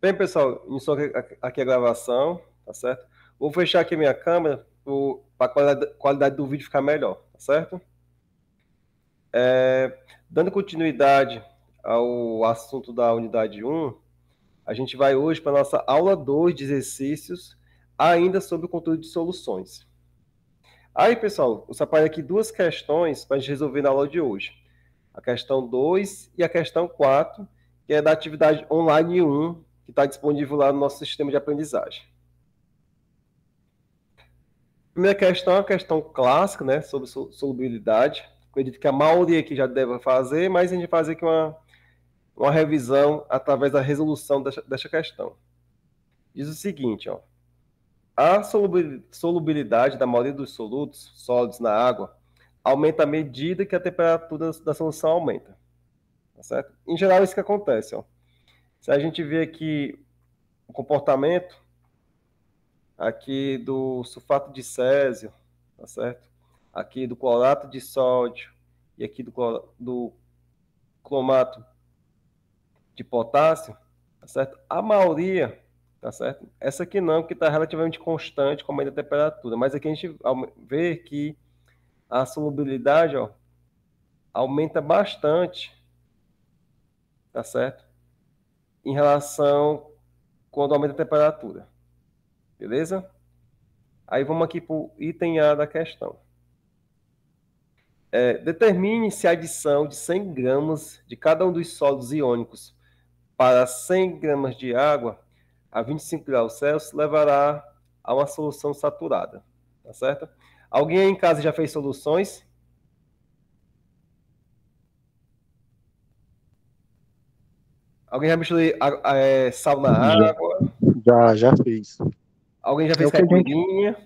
Bem, pessoal, iniciou aqui a gravação, tá certo? Vou fechar aqui a minha câmera para a qualidade do vídeo ficar melhor, tá certo? Dando continuidade ao assunto da unidade 1, a gente vai hoje para a nossa aula 2 de exercícios, ainda sobre o controle de soluções. Aí, pessoal, eu separei aqui duas questões para a gente resolver na aula de hoje. A questão 2 e a questão 4, que é da atividade online 1, que está disponível lá no nosso sistema de aprendizagem. A primeira questão é uma questão clássica, né, sobre solubilidade. Acredito que a maioria aqui já deve fazer, mas a gente vai fazer aqui uma revisão através da resolução desta questão. Diz o seguinte, ó, a solubilidade da maioria dos solutos sólidos na água aumenta à medida que a temperatura da solução aumenta. Tá certo? Em geral, é isso que acontece. Ó. Se a gente vê aqui o comportamento aqui do sulfato de césio, tá certo? Aqui do clorato de sódio e aqui do cromato de potássio, tá certo? A maioria, tá certo? Essa aqui não, que está relativamente constante com a média da temperatura, mas aqui a gente vê que a solubilidade, ó, aumenta bastante, tá certo? Em relação quando aumenta a temperatura. Beleza? Aí vamos aqui para o item A da questão. Determine se a adição de 100 gramas de cada um dos sólidos iônicos para 100 gramas de água a 25 graus Celsius levará a uma solução saturada. Tá certo? Alguém aí em casa já fez soluções? Alguém já misturou sal na água? Já fiz. Alguém já É fez o que a gente, caipirinha?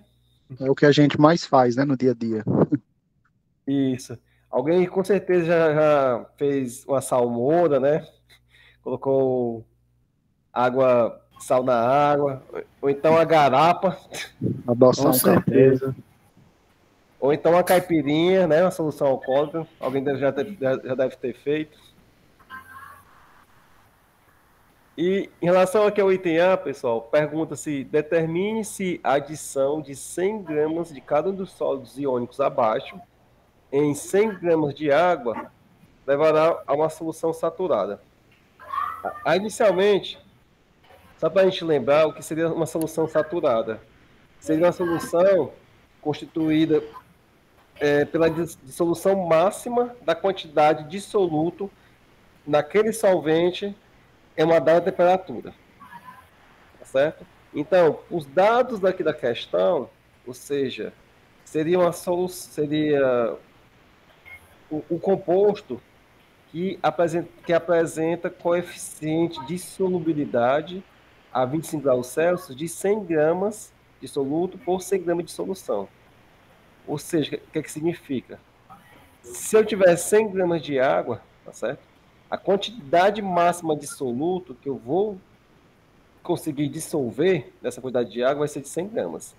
é o que a gente mais faz, né, no dia a dia. Isso. Alguém com certeza já fez uma salmoura, né? Colocou água, sal na água, ou então a garapa, Adoçar Com um café. certeza. ou então a caipirinha, né? Uma solução alcoólica. Alguém já deve ter feito. E em relação aqui ao item A, pessoal, pergunta-se, determine se a adição de 100 gramas de cada um dos sólidos iônicos abaixo em 100 gramas de água levará a uma solução saturada. Inicialmente, só para a gente lembrar o que seria uma solução saturada. Seria uma solução constituída pela dissolução máxima da quantidade de soluto naquele solvente em uma dada temperatura. Tá certo? Então, os dados daqui da questão, ou seja, seria o composto que apresenta coeficiente de solubilidade a 25 graus Celsius de 100 gramas de soluto por 100 gramas de solução. Ou seja, o que significa? Se eu tiver 100 gramas de água, tá certo? A quantidade máxima de soluto que eu vou conseguir dissolver nessa quantidade de água vai ser de 100 gramas.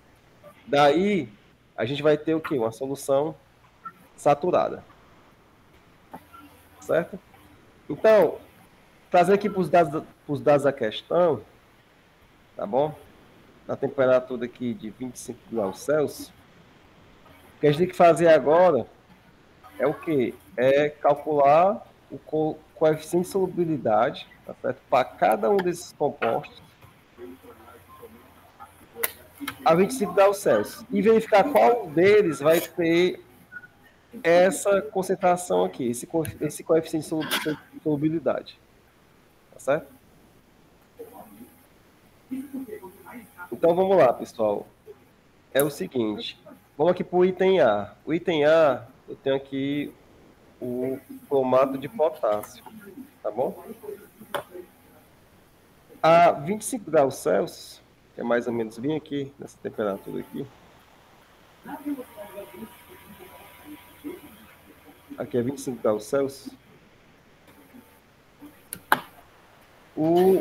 Daí, a gente vai ter o quê? Uma solução saturada. Certo? Então, trazendo aqui para os dados da questão, tá bom? Na temperatura aqui de 25 graus Celsius, o que a gente tem que fazer agora é o quê? É calcular o coeficiente de solubilidade, tá certo? Para cada um desses compostos a 25 graus Celsius e verificar qual deles vai ter essa concentração aqui, esse coeficiente de solubilidade. Tá certo? Então vamos lá, pessoal. É o seguinte, vamos aqui para o item A. O item A, eu tenho aqui o cromato de potássio, tá bom? A 25 graus Celsius, que é mais ou menos bem aqui, nessa temperatura aqui. Aqui é 25 graus Celsius.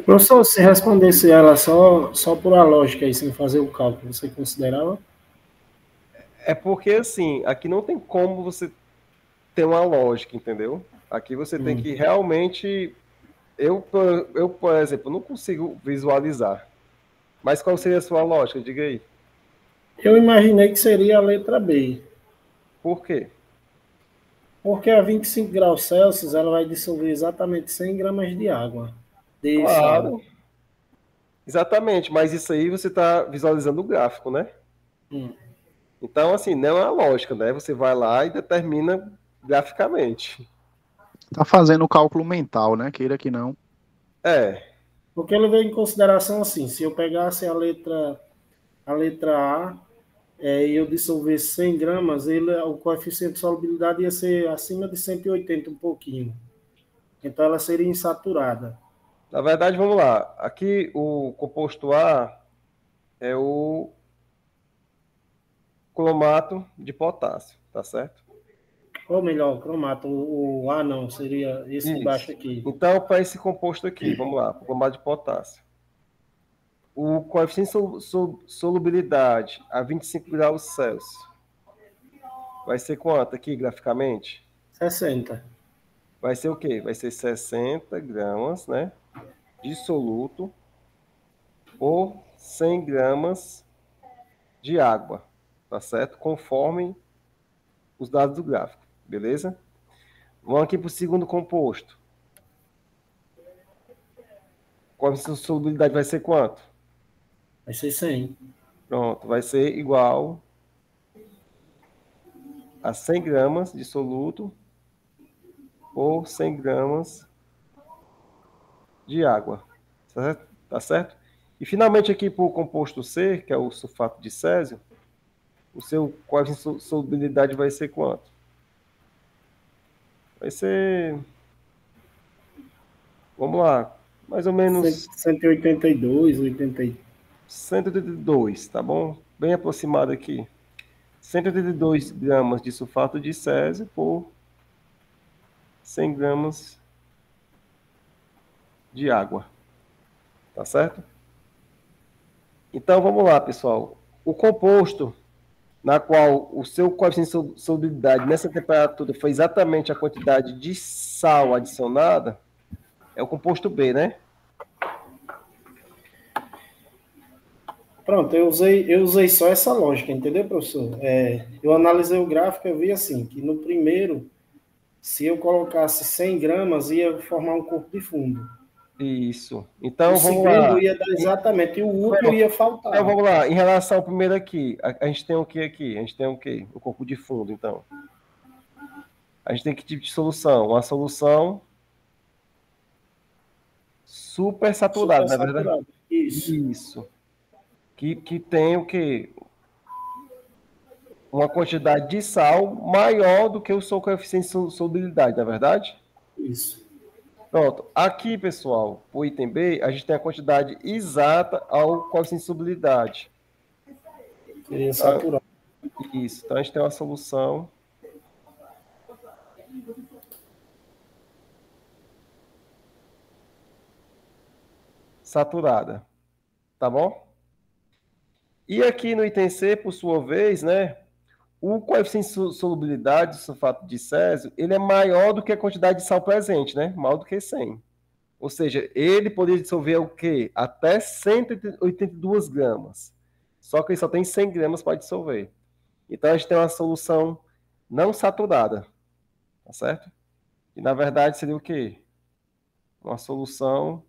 Professor, se respondesse ela só por a lógica aí, sem fazer o cálculo, você considerava? É porque, assim, aqui não tem como você ter uma lógica, entendeu? Aqui você tem que realmente por exemplo, não consigo visualizar. Mas qual seria a sua lógica? Diga aí. Eu imaginei que seria a letra B, Por quê? porque a 25 graus Celsius ela vai dissolver exatamente 100 gramas de água, de sal. Claro, exatamente. Mas isso aí você está visualizando o gráfico, né? Hum. Então, assim, não é a lógica, né? Você vai lá e determina graficamente. Tá fazendo o cálculo mental, né? Queira que não. É, Porque ele veio em consideração assim, se eu pegasse a letra A e eu dissolvesse 100 gramas, o coeficiente de solubilidade ia ser acima de 180 um pouquinho. Então ela seria insaturada. na verdade, vamos lá. Aqui o composto A é o cromato de potássio, tá certo? Ou melhor, cromato, o A não, seria esse de baixo Isso. aqui. Então, para esse composto aqui, vamos lá, cromato de potássio. O coeficiente de solubilidade a 25 graus Celsius vai ser quanto aqui graficamente? 60. Vai ser o quê? Vai ser 60 gramas, né? De soluto por 100 gramas de água, tá certo? Conforme os dados do gráfico, beleza? Vamos aqui para o segundo composto. Qual a solubilidade vai ser quanto? Vai ser 100. Pronto, vai ser igual a 100 gramas de soluto por 100 gramas de água, certo? Tá certo? E finalmente aqui para o composto C, que é o sulfato de césio, o seu coeficiente de solubilidade vai ser quanto? Vai ser, vamos lá, mais ou menos 182, 80. 182, tá bom? Bem aproximado aqui. 182 gramas de sulfato de césio por 100 gramas de água, tá certo? Então vamos lá, pessoal. O composto na qual o seu coeficiente de solubilidade nessa temperatura foi exatamente a quantidade de sal adicionada é o composto B, né? Pronto, eu usei só essa lógica, entendeu, professor? Eu analisei o gráfico, eu vi assim, que no primeiro, se eu colocasse 100 gramas, ia formar um corpo de fundo. Isso. O Então vamos segundo lá. ia dar exatamente, e o último Pronto. ia Então faltar. vamos lá. Em relação ao primeiro aqui, a gente tem o que aqui? A gente tem o que? O corpo de fundo, então. A gente tem que tipo de solução? Uma solução super saturada, Super não é verdade? saturado. Isso. Isso. Que tem o quê? Uma quantidade de sal maior do que o seu coeficiente de solubilidade, não é verdade? Isso. Pronto. Aqui, pessoal, o item B, a gente tem a quantidade exata ao coeficiente de solubilidade. Seria Tá? saturado. Isso. Então, a gente tem uma solução saturada. Tá bom? E aqui no item C, por sua vez, né? O coeficiente de solubilidade do sulfato de césio, ele é maior do que a quantidade de sal presente, né? Maior do que 100. Ou seja, ele poderia dissolver o quê? Até 182 gramas. Só que ele só tem 100 gramas para dissolver. Então, a gente tem uma solução não saturada, tá certo? E, na verdade, seria o quê? Uma solução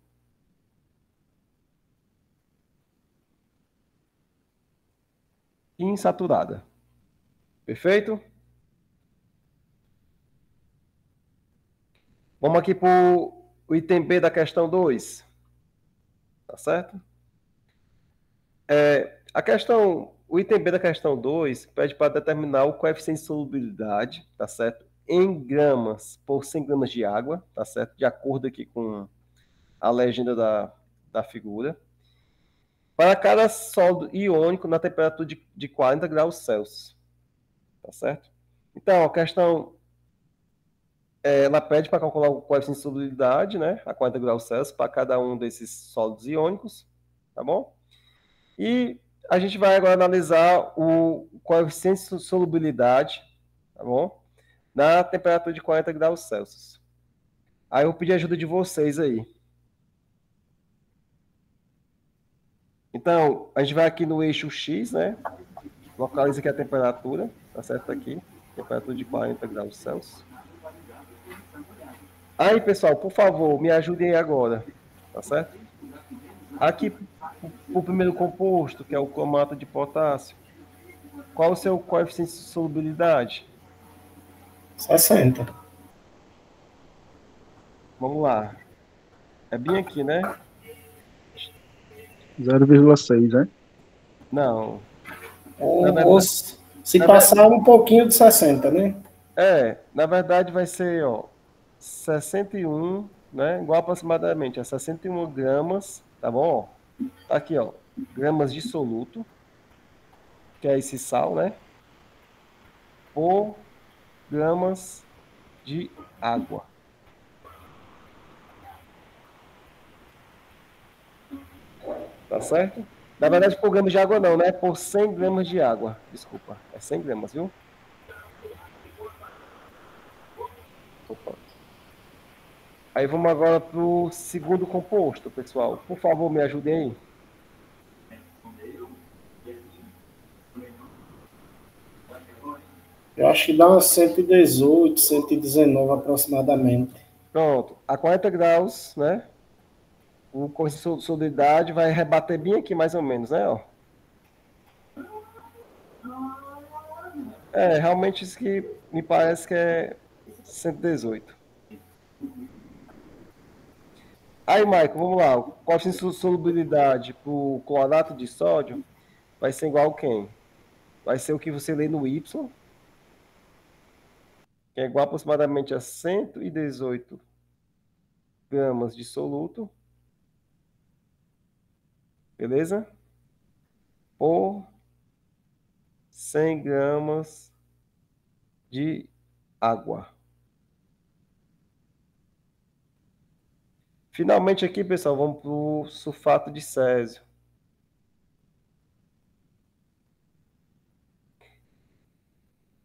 insaturada. Perfeito? Vamos aqui para o item B da questão 2. Tá certo? O item B da questão 2 pede para determinar o coeficiente de solubilidade, tá certo? Em gramas por 100 gramas de água, tá certo? De acordo aqui com a legenda da figura. Para cada sólido iônico na temperatura de 40 graus Celsius, tá certo? Então, a questão ela pede para calcular o coeficiente de solubilidade, né? A 40 graus Celsius para cada um desses sólidos iônicos, tá bom? E a gente vai agora analisar o coeficiente de solubilidade, tá bom? Na temperatura de 40 graus Celsius. Aí eu vou pedir ajuda de vocês aí. Então, a gente vai aqui no eixo X, né? Localiza aqui a temperatura, tá certo? Aqui, temperatura de 40 graus Celsius. Aí, pessoal, por favor, me ajudem aí agora, tá certo? Aqui, o primeiro composto, que é o cromato de potássio. Qual o seu coeficiente de solubilidade? 60. Vamos lá. É bem aqui, né? 0,6, né? Não. Na Ou verdade, se passar um pouquinho de 60, né? na verdade vai ser, ó, 61, né? Igual aproximadamente a 61 gramas, tá bom? Ó, tá aqui, ó, gramas de soluto, que é esse sal, né? Por gramas de água. Tá certo? Na verdade, por gramas de água não, né? Por 100 gramas de água. Desculpa, é 100 gramas, viu? Opa. Aí vamos agora para o segundo composto, pessoal. Por favor, me ajudem aí. Eu acho que dá umas 118, 119 aproximadamente. Pronto, a 40 graus, né? O coeficiente de solubilidade vai rebater bem aqui, mais ou menos, né? Ó. Realmente isso que me parece que é 118. Aí, Michael, vamos lá. O coeficiente de solubilidade para o clorato de sódio vai ser igual a quem? Vai ser o que você lê no Y, que é igual aproximadamente a 118 gramas de soluto, beleza? Por 100 gramas de água. Finalmente aqui, pessoal, vamos para o sulfato de césio.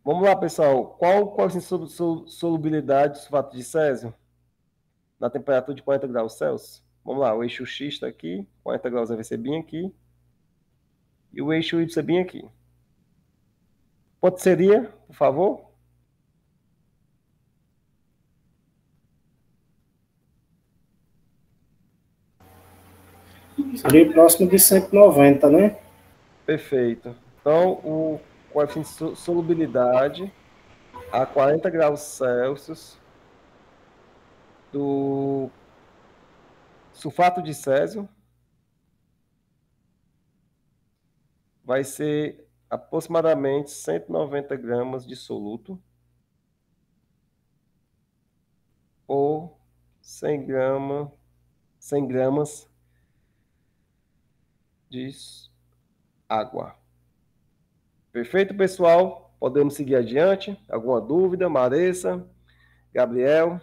Vamos lá, pessoal. Qual a solubilidade do sulfato de césio? Na temperatura de 40 graus Celsius? Vamos lá, o eixo X está aqui, 40 graus vai ser bem aqui. E o eixo Y é bem aqui. Quanto seria, por favor? Seria próximo de 190, né? Perfeito. Então, o coeficiente de solubilidade a 40 graus Celsius do sulfato de césio vai ser aproximadamente 190 gramas de soluto ou 100 gramas de água. Perfeito, pessoal? Podemos seguir adiante? Alguma dúvida? Maressa? Gabriel?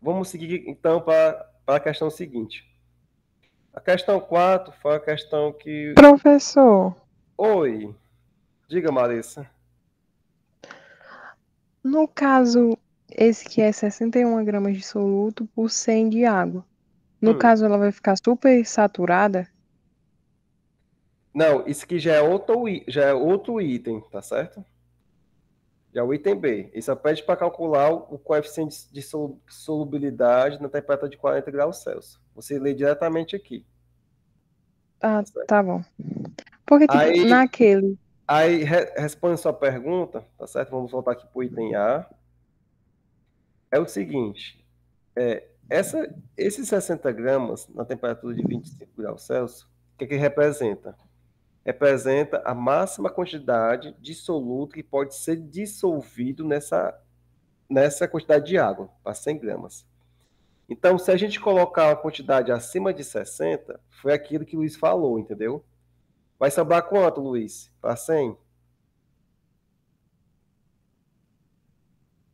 Vamos seguir, então, para a questão seguinte. A questão 4 foi a questão que... Professor, Oi, diga, Marissa. no caso, esse que é 61 gramas de soluto por 100 de água. No caso, ela vai ficar super saturada? Não, isso aqui já é outro item, tá certo? Já é o item B. Ele só pede para calcular o coeficiente de solubilidade na temperatura de 40 graus Celsius. Você lê diretamente aqui. Ah, Tá certo? tá bom. Porque, tipo, naquele... Aí, responde sua pergunta, tá certo? Vamos voltar aqui para o item A. É o seguinte, esses 60 gramas na temperatura de 25 graus Celsius, o que representa? Representa a máxima quantidade de soluto que pode ser dissolvido nessa quantidade de água, para 100 gramas. Então, se a gente colocar uma quantidade acima de 60, foi aquilo que o Luiz falou, entendeu? Vai sobrar quanto, Luiz? Para 100?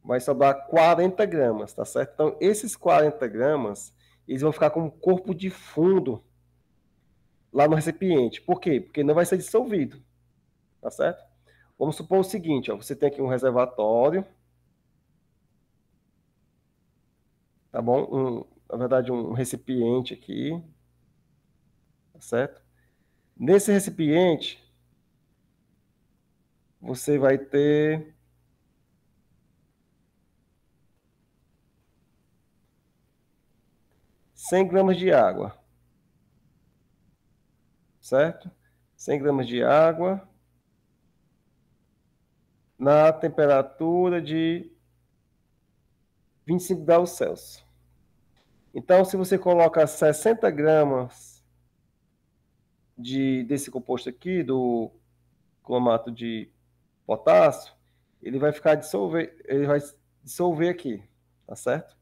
Vai sobrar 40 gramas, tá certo? Então, esses 40 gramas, eles vão ficar como corpo de fundo lá no recipiente. Por quê? Porque não vai ser dissolvido, tá certo? Vamos supor o seguinte, ó, você tem aqui um reservatório, tá bom? Na verdade, um recipiente aqui, tá certo? Nesse recipiente, você vai ter 100 gramas de água, certo? 100 gramas de água na temperatura de 25 graus Celsius. Então, se você coloca 60 gramas desse composto aqui, do cromato de potássio, ele vai dissolver aqui, tá certo?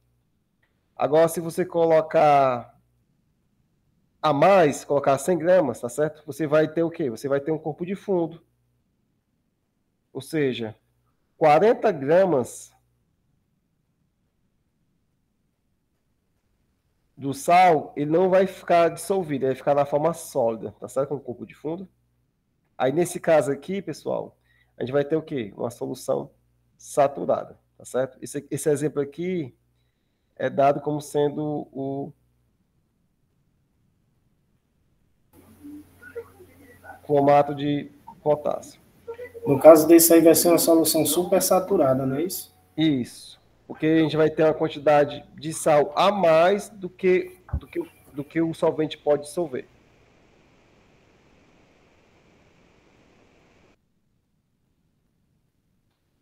Agora, se você colocar a mais, colocar 100 gramas, tá certo? Você vai ter o quê? Você vai ter um corpo de fundo. Ou seja, 40 gramas do sal, ele não vai ficar dissolvido, ele vai ficar na forma sólida, tá certo? Com o corpo de fundo. Aí, nesse caso aqui, pessoal, a gente vai ter o quê? Uma solução saturada, tá certo? Esse exemplo aqui é dado como sendo o cromato de potássio. No caso desse aí vai ser uma solução super saturada, não é isso? Isso. Porque a gente vai ter uma quantidade de sal a mais do que o solvente pode dissolver.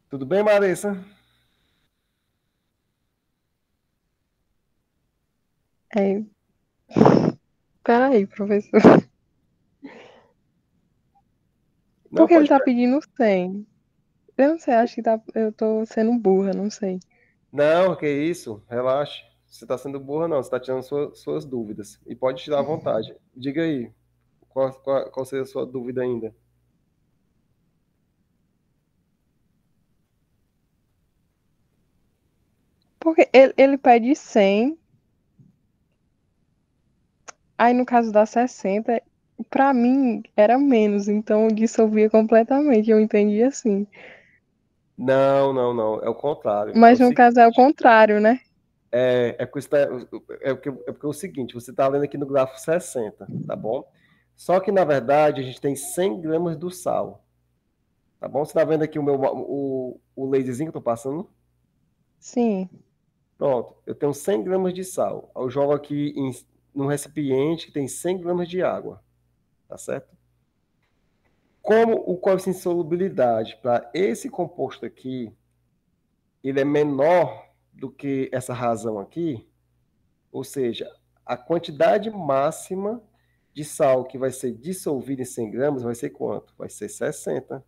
Tudo bem, Marissa? Peraí, professor. Não, Por que ele pode. tá pedindo 100? Eu não sei, acho que eu tô sendo burra, não sei. Não, que isso, relaxe. Você está sendo burra, não. Você está tirando suas dúvidas. E pode tirar à vontade. Diga aí, qual seria a sua dúvida ainda? Porque ele pede 100, aí no caso da 60, pra mim era menos, então eu dissolvia completamente, eu entendi assim. Não, não, não. É o contrário. Mas no caso é o contrário, né? Porque é o seguinte, você está lendo aqui no gráfico 60, tá bom? Só que, na verdade, a gente tem 100 gramas do sal, tá bom? Você está vendo aqui o laserzinho que eu estou passando? Sim. Pronto, eu tenho 100 gramas de sal. Eu jogo aqui num recipiente que tem 100 gramas de água, tá certo? Como o coeficiente de solubilidade para esse composto aqui, ele é menor do que essa razão aqui, ou seja, a quantidade máxima de sal que vai ser dissolvida em 100 gramas vai ser quanto? Vai ser 60.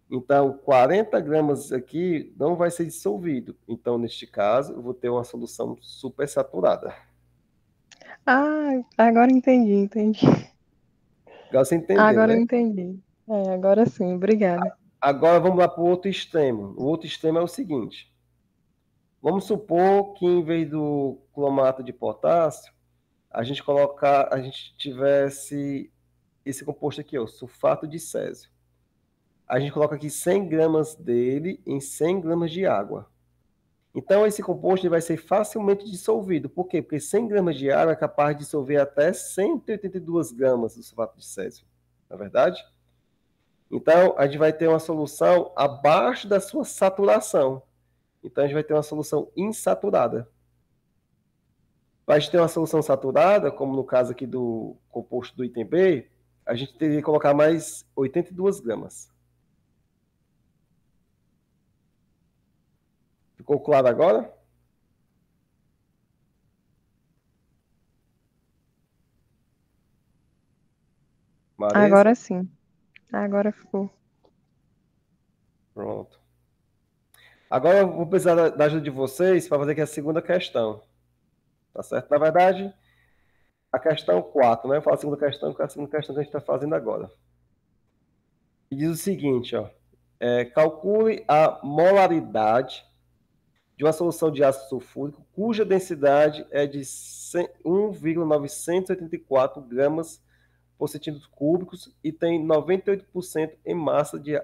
Então, 40 gramas aqui não vai ser dissolvido. Então, neste caso, eu vou ter uma solução supersaturada. Ah, agora entendi. Legal, você entendeu, Agora eu né? entendi. Agora sim, obrigada. Agora vamos lá para o outro extremo. O outro extremo é o seguinte. Vamos supor que em vez do cromato de potássio, a gente tivesse esse composto aqui, o sulfato de césio. A gente coloca aqui 100 gramas dele em 100 gramas de água. Então, esse composto vai ser facilmente dissolvido. Por quê? Porque 100 gramas de água é capaz de dissolver até 182 gramas do sulfato de césio. Não é verdade? Então, a gente vai ter uma solução abaixo da sua saturação. Então, a gente vai ter uma solução insaturada. Para a gente ter uma solução saturada, como no caso aqui do composto do item B, a gente teria que colocar mais 82 gramas. Ficou claro agora? Marisa? Agora sim. Agora ficou. Pronto. Agora eu vou precisar da ajuda de vocês para fazer aqui a segunda questão. Tá certo? Na verdade, a questão 4, né? Eu falo a segunda questão, que é a segunda questão que a gente está fazendo agora. E diz o seguinte, ó. Calcule a molaridade de uma solução de ácido sulfúrico cuja densidade é de 1,984 gramas por centímetros cúbicos e tem 98% em massa de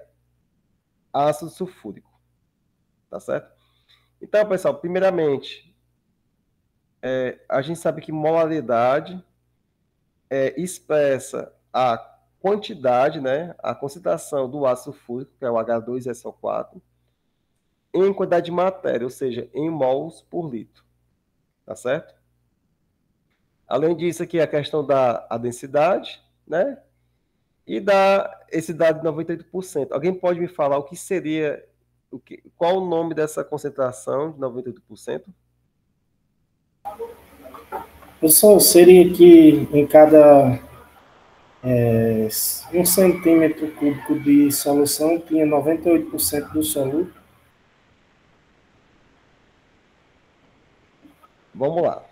ácido sulfúrico. Tá certo? Então, pessoal, primeiramente, a gente sabe que molaridade expressa a quantidade, né, a concentração do ácido sulfúrico, que é o H2SO4, em quantidade de matéria, ou seja, em mols por litro. Tá certo? Além disso, aqui a questão da densidade, né? E esse dado de 98%. Alguém pode me falar o que seria, qual o nome dessa concentração de 98%? Pessoal, seria que em cada 1 centímetro cúbico de solução tinha 98% do soluto. Vamos lá.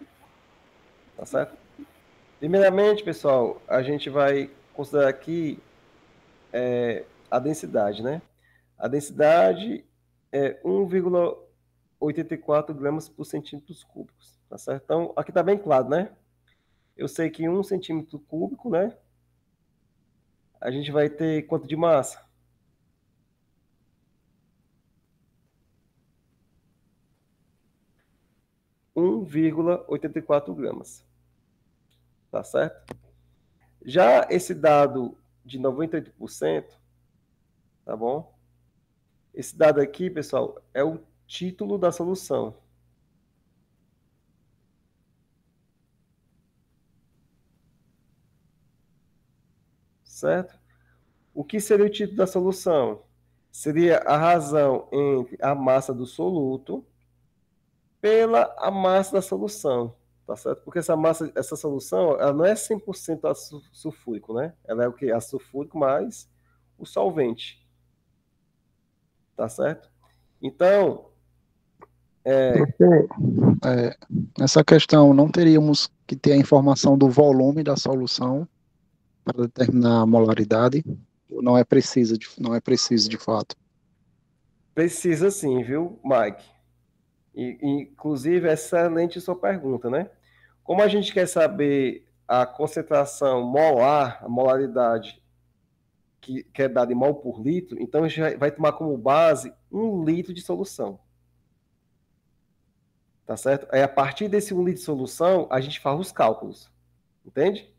Tá certo? Primeiramente, pessoal, a gente vai considerar aqui a densidade, né? A densidade é 1,84 gramas por centímetros cúbicos, tá certo? Então, aqui tá bem claro, né? Eu sei que 1 centímetro cúbico, né? A gente vai ter quanto de massa? Um 1,84 gramas. Tá certo? Já esse dado de 98%, tá bom? Esse dado aqui, pessoal, é o título da solução. Certo? O que seria o título da solução? Seria a razão entre a massa do soluto pela a massa da solução, tá certo? Porque essa solução, ela não é 100% ácido sulfúrico, né? Ela é o que? Ácido sulfúrico mais o solvente, tá certo? Então, nessa questão, não teríamos que ter a informação do volume da solução para determinar a molaridade? Ou não é preciso de fato? precisa sim, viu, Mike? Inclusive, é excelente sua pergunta, né? Como a gente quer saber a concentração molar, a molaridade que é dada em mol por litro, então a gente vai tomar como base 1 litro de solução. Tá certo? Aí, a partir desse 1 litro de solução, a gente faz os cálculos. Entende?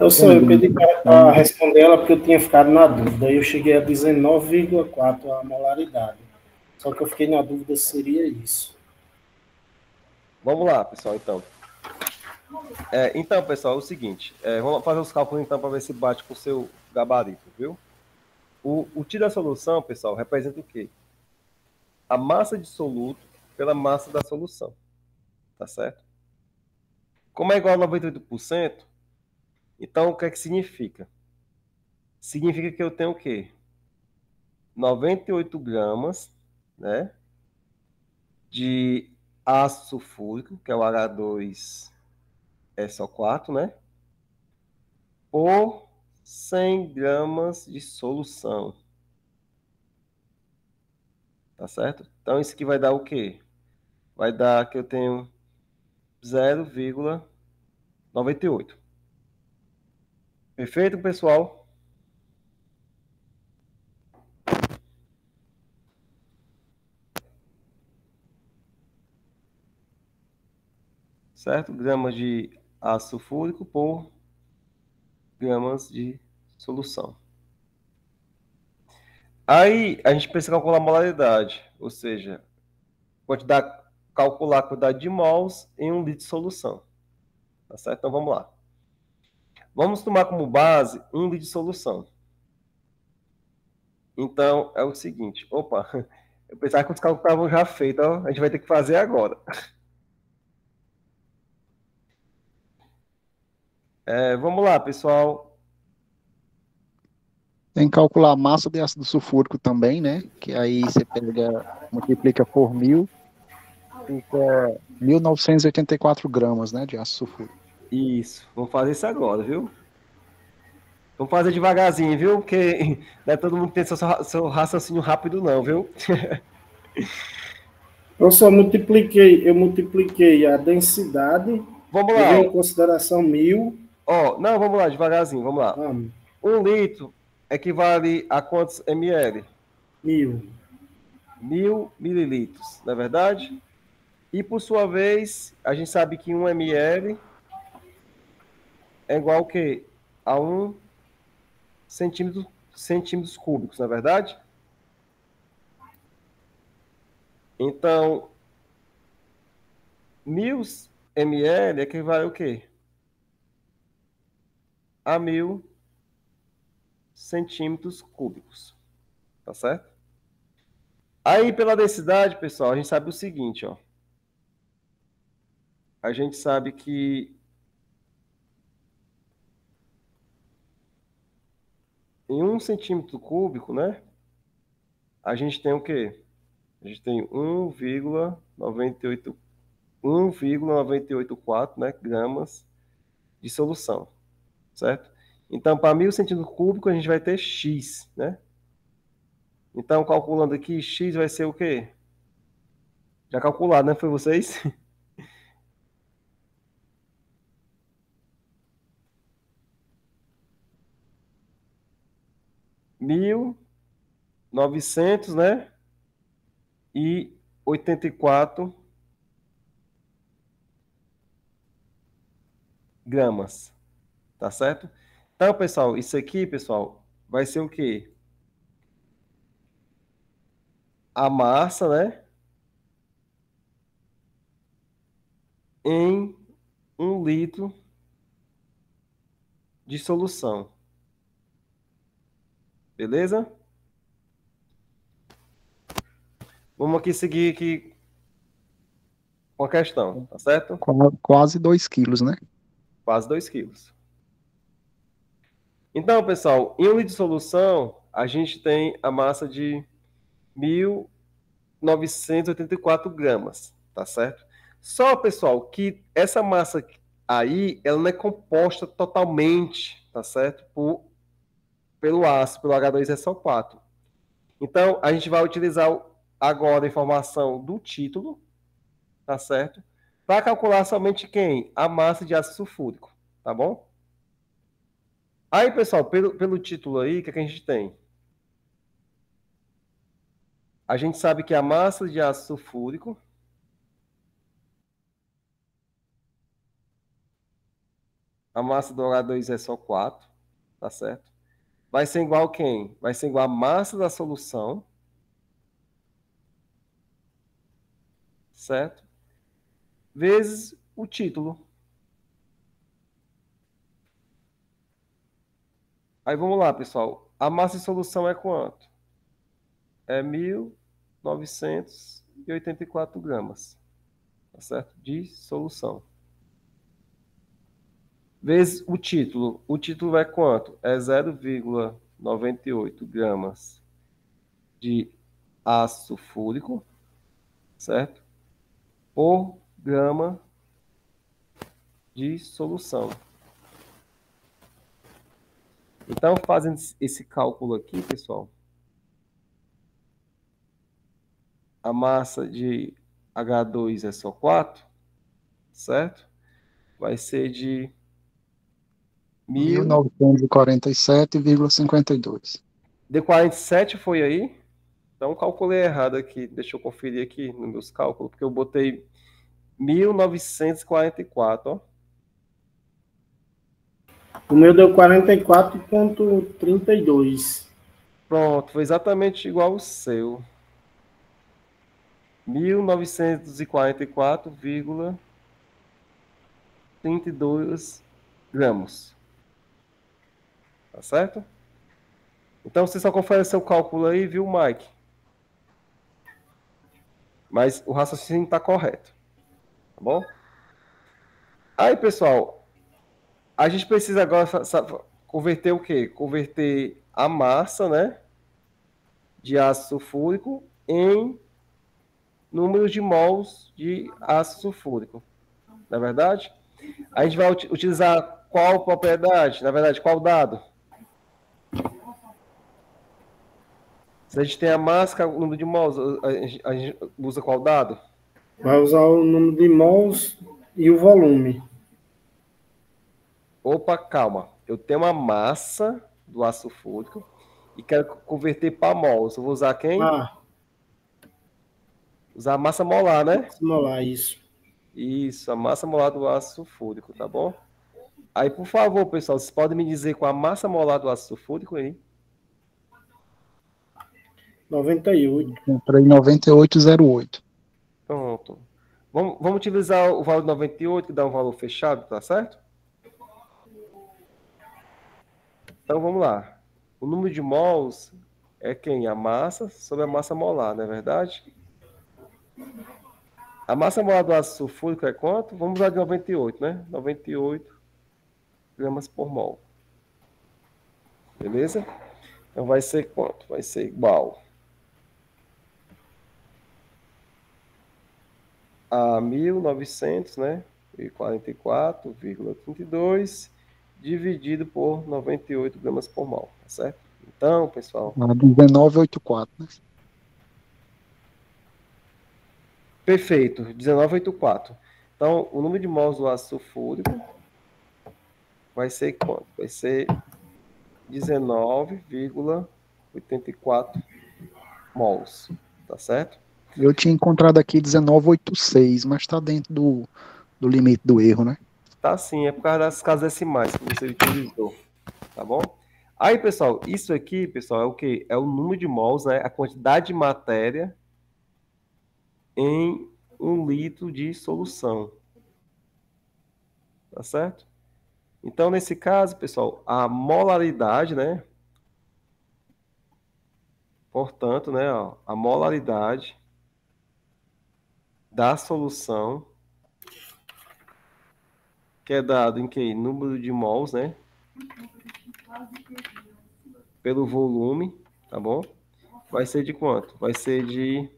Eu pedi para responder ela porque eu tinha ficado na dúvida. Aí eu cheguei a 19,4 a molaridade. Só que eu fiquei na dúvida se seria isso. Vamos lá, pessoal, então. Então, pessoal, é o seguinte. Vamos fazer os cálculos, então, para ver se bate com o seu gabarito, viu? O tiro da solução, pessoal, representa o quê? A massa de soluto pela massa da solução. Tá certo? Como é igual a 98%, então o que é que significa? Significa que eu tenho o quê? 98 gramas, né, de ácido sulfúrico, que é o H2SO4, né, por 100 gramas de solução. Tá certo? Então, isso aqui vai dar o quê? Vai dar que eu tenho 0,98. Perfeito, pessoal? Certo? Gramas de ácido sulfúrico por gramas de solução. Aí, a gente precisa calcular a molaridade, ou seja, calcular a quantidade de mols em 1 litro de solução. Tá certo? Então, vamos lá. Vamos tomar como base 1 litro de solução. Então, é o seguinte. Opa, eu pensava que os cálculos estavam já feitos, ó, a gente vai ter que fazer agora. Vamos lá, pessoal. Tem que calcular a massa de ácido sulfúrico também, né? Que aí você multiplica por 1.000, fica 1.984 gramas, né, de ácido sulfúrico. Isso, vamos fazer isso agora, viu? Vamos fazer devagarzinho, viu? Porque não é todo mundo que tem seu raciocínio rápido, não, viu? Eu multipliquei a densidade. Vamos lá. Em consideração 1.000. Não, vamos lá, devagarzinho, vamos lá. 1 1 litro equivale a quantos ml? 1000. 1000 mililitros, não é verdade? E, por sua vez, a gente sabe que 1 ml é igual ao quê? A 1 centímetros cúbicos, não é verdade? Então, 1000 ml equivale ao quê? A 1000 centímetros cúbicos, tá certo? Aí, pela densidade, pessoal, a gente sabe o seguinte, ó. A gente sabe que em 1 centímetro cúbico, né? A gente tem o quê? A gente tem 1,984, né, gramas de solução, certo? Então, para 1000 centímetros cúbicos, a gente vai ter X, né? Então, calculando aqui, X vai ser o quê? Já calculado, né? Foi vocês? Mil 900, né? E 84 gramas, tá certo? Então, pessoal, isso aqui, pessoal, vai ser o quê? A massa, né? Em 1 litro de solução. Beleza? Vamos aqui seguir aqui com a questão, tá certo? Quase 2 quilos, né? Quase 2 quilos. Então, pessoal, em 1 litro de solução, a gente tem a massa de 1.984 gramas, tá certo? Só, pessoal, que essa massa aí, ela não é composta totalmente, tá certo? Pelo ácido, pelo H2SO4. Então, a gente vai utilizar agora a informação do título, tá certo? Para calcular somente quem? A massa de ácido sulfúrico, tá bom? Aí, pessoal, pelo título aí, o que a gente tem? A gente sabe que a massa de ácido sulfúrico a massa do H2SO4, tá certo? Vai ser igual a quem? Vai ser igual a massa da solução, certo? Vezes o título. Aí vamos lá, pessoal. A massa de solução é quanto? É 1.984 gramas, tá certo? De solução. Vezes o título. O título é quanto? É 0,98 gramas de ácido sulfúrico, certo? Por grama de solução. Então, fazendo esse cálculo aqui, pessoal, a massa de H2SO4, certo? Vai ser de 1947,52. De 47 foi aí? Então, calculei errado aqui. Deixa eu conferir aqui nos meus cálculos, porque eu botei 1944, ó. O meu deu 44,32. Pronto, foi exatamente igual o seu. 1944,32 gramas. Tá certo? Então, você só confere seu cálculo aí, viu, Mike? Mas o raciocínio está correto. Tá bom? Aí, pessoal, a gente precisa agora converter o quê? Converter a massa, né, de ácido sulfúrico em números de mols de ácido sulfúrico. Não é verdade? A gente vai utilizar qual propriedade? Na verdade, qual dado? Se a gente tem a massa, o número de mols, a gente usa qual dado? Vai usar o número de mols e o volume. Opa, calma. Eu tenho uma massa do ácido sulfúrico e quero converter para mols. Eu vou usar quem? Usar a massa molar, né? Massa molar, isso. Isso, a massa molar do ácido sulfúrico, tá bom? Aí, por favor, pessoal, vocês podem me dizer com a massa molar do ácido sulfúrico aí? 98. Encontrei 98,08. Pronto. Vamos utilizar o valor de 98, que dá um valor fechado, tá certo? Então, vamos lá. O número de mols é quem? A massa sobre a massa molar, não é verdade? A massa molar do ácido sulfúrico é quanto? Vamos usar de 98, né? 98 gramas por mol. Beleza? Então, vai ser quanto? Vai ser igual a 1.900, né? E 44,32 dividido por 98 gramas por mol, tá certo? Então, pessoal... 19,84, né? Perfeito, 19,84. Então, o número de mols do ácido sulfúrico vai ser quanto? Vai ser 19,84 mols, tá certo? Eu tinha encontrado aqui 19,86, mas está dentro do limite do erro, né? Tá sim, é por causa das casas decimais que você utilizou, tá bom? Aí, pessoal, isso aqui, pessoal, é o quê? É o número de mols, né? A quantidade de matéria em 1 litro de solução, tá certo? Então, nesse caso, pessoal, a molaridade, né? Portanto, né, ó, a molaridade da solução, que é dado em que? Número de mols, né? Pelo volume, tá bom? Vai ser de quanto? Vai ser de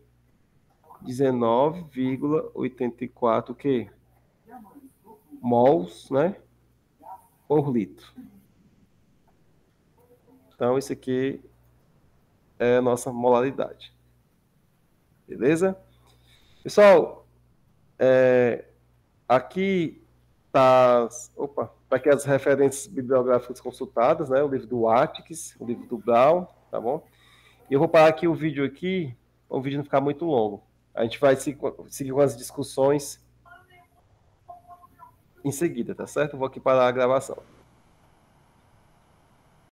19,84 que? Mols, né? Por litro. Então, isso aqui é a nossa molaridade. Beleza? Pessoal, aqui tá... Opa! Para aqui as referências bibliográficas consultadas, né? O livro do Atkiss, o livro do Brown, tá bom? E eu vou parar aqui o vídeo aqui, para o vídeo não ficar muito longo. A gente vai seguir com as discussões em seguida, tá certo? Eu vou aqui parar a gravação.